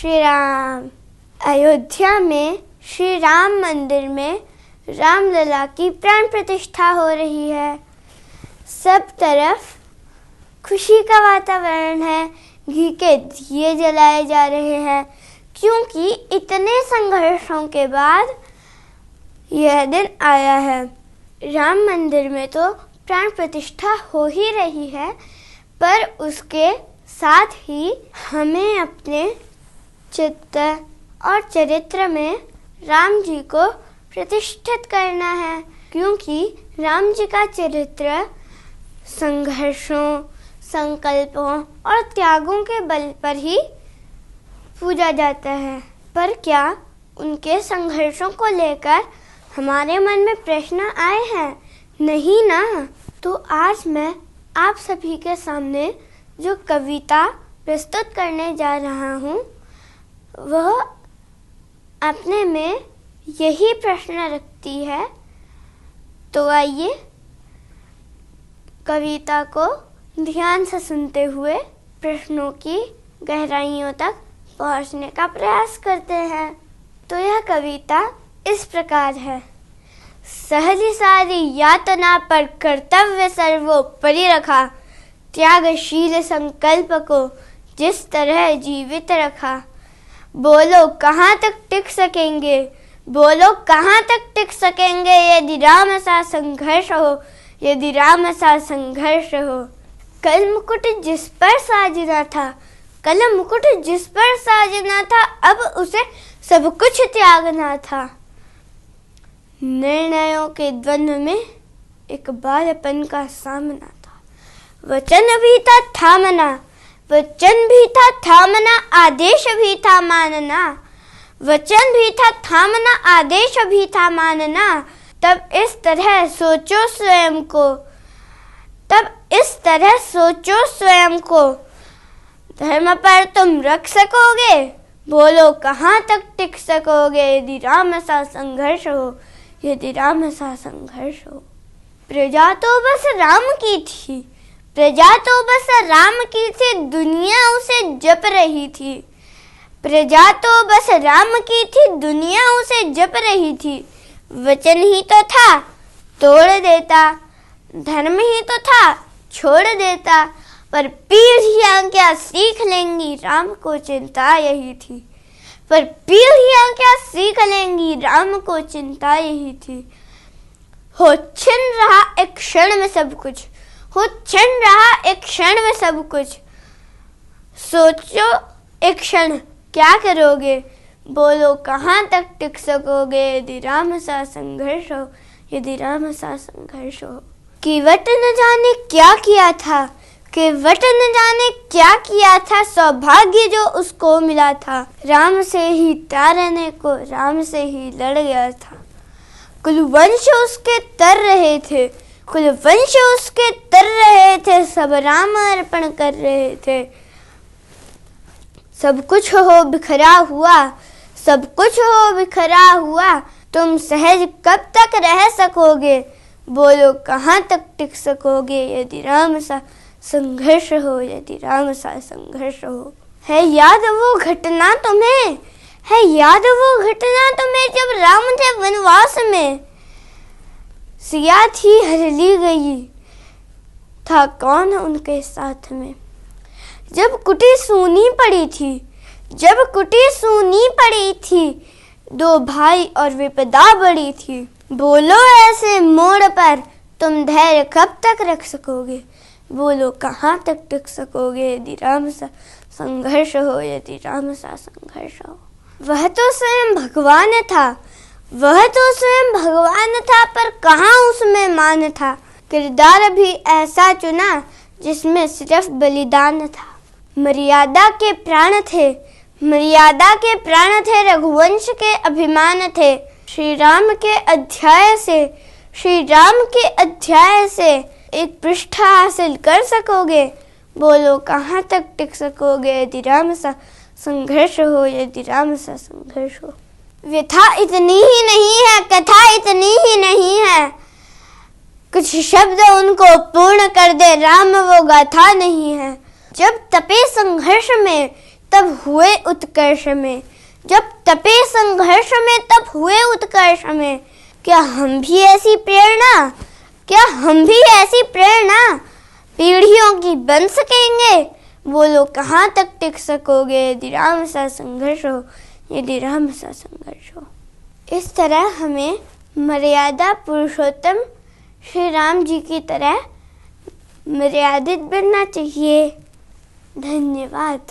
श्री राम। अयोध्या में श्री राम मंदिर में रामलला की प्राण प्रतिष्ठा हो रही है। सब तरफ खुशी का वातावरण है, घी के दिए जलाए जा रहे हैं, क्योंकि इतने संघर्षों के बाद यह दिन आया है। राम मंदिर में तो प्राण प्रतिष्ठा हो ही रही है, पर उसके साथ ही हमें अपने चित्त और चरित्र में राम जी को प्रतिष्ठित करना है, क्योंकि राम जी का चरित्र संघर्षों, संकल्पों और त्यागों के बल पर ही पूजा जाता है। पर क्या उनके संघर्षों को लेकर हमारे मन में प्रश्न आए हैं? नहीं ना। तो आज मैं आप सभी के सामने जो कविता प्रस्तुत करने जा रहा हूँ, वह अपने में यही प्रश्न रखती है। तो आइए कविता को ध्यान से सुनते हुए प्रश्नों की गहराइयों तक पहुंचने का प्रयास करते हैं। तो यह कविता इस प्रकार है। सहज सारी यातना पर कर्तव्य सर्वोपरि रखा, त्यागशील संकल्प को जिस तरह जीवित रखा। बोलो कहाँ तक टिक सकेंगे, बोलो कहाँ तक टिक सकेंगे, यदि राम सा संघर्ष हो, यदि राम सा संघर्ष हो। कल मुकुट जिस पर साजना था, कल मुकुट जिस पर साजना था, अब उसे सब कुछ त्यागना था। निर्णयों के द्वंद्व में एक बालपन का सामना था। वचन भी था थामना, वचन भी था थामना, आदेश भी था मानना। वचन भी था थामना, आदेश भी था मानना। तब इस तरह सोचो स्वयं को, तब इस तरह सोचो स्वयं को, धर्म पर तुम रख सकोगे, बोलो कहाँ तक टिक सकोगे, यदि राम सा संघर्ष हो, यदि राम सा संघर्ष हो। प्रजा तो बस राम की थी, प्रजा तो बस राम की थी, दुनिया उसे जप रही थी। प्रजा तो बस राम की थी, दुनिया उसे जप रही थी। वचन ही तो था तोड़ देता, धर्म ही तो था छोड़ देता, पर पीढ़ियां क्या सीख लेंगी, राम को चिंता यही थी। पर पीढ़ियां क्या सीख लेंगी, राम को चिंता यही थी। हो छिन रहा एक क्षण में सब कुछ, हो छिन रहा एक क्षण में सब कुछ। सोचो एक क्षण क्या करोगे, बोलो कहाँ तक टिक सकोगे, यदि राम सा संघर्ष हो, यदि राम सा संघर्ष हो। केवट न जाने क्या किया था, केवट न जाने क्या किया था, सौभाग्य जो उसको मिला था। राम से ही तारने को, राम से ही लड़ गया था। कुलवंश उसके तर रहे थे, कुलवंश उसके तर रहे थे, सब राम अर्पण कर रहे थे। सब कुछ हो बिखरा हुआ, सब कुछ हो बिखरा हुआ, तुम सहज कब तक रह सकोगे, बोलो कहाँ तक टिक सकोगे, यदि राम सा संघर्ष हो, यदि राम सा संघर्ष हो। है याद वो घटना तुम्हें, है याद वो घटना तुम्हें, जब राम थे वनवास में। सिया थी हर ली गई, था कौन उनके साथ में। जब कुटी सूनी पड़ी थी, जब कुटी सूनी पड़ी थी, दो भाई और विपदा बड़ी थी। बोलो ऐसे मोड़ पर तुम धैर्य कब तक रख सकोगे, बोलो कहाँ तक टिक सकोगे, यदि राम सा संघर्ष हो, यदि राम सा संघर्ष हो। वह तो स्वयं भगवान था, वह तो स्वयं भगवान था, पर कहाँ उसमें मान था। किरदार भी ऐसा चुना जिसमें सिर्फ बलिदान था। मर्यादा के प्राण थे, मर्यादा के प्राण थे, रघुवंश के अभिमान थे। श्री राम के अध्याय से, श्री राम के अध्याय से एक पृष्ठ हासिल कर सकोगे, बोलो कहाँ तक टिक सकोगे, यदि राम सा संघर्ष हो, यदि राम सा संघर्ष हो। व्यथा इतनी ही नहीं है, कथा इतनी ही नहीं है, कुछ शब्द उनको पूर्ण कर दे, राम वो गाथा नहीं है। जब तपे संघर्ष में तब हुए उत्कर्ष में, जब तपे संघर्ष में तब हुए उत्कर्ष में। क्या हम भी ऐसी प्रेरणा, क्या हम भी ऐसी प्रेरणा पीढ़ियों की बन सकेंगे? बोलो कहाँ तक टिक सकोगे यदि राम सा संघर्ष हो, यदि राम सा संघर्ष हो। इस तरह हमें मर्यादा पुरुषोत्तम श्री राम जी की तरह मर्यादित बनना चाहिए। धन्यवाद।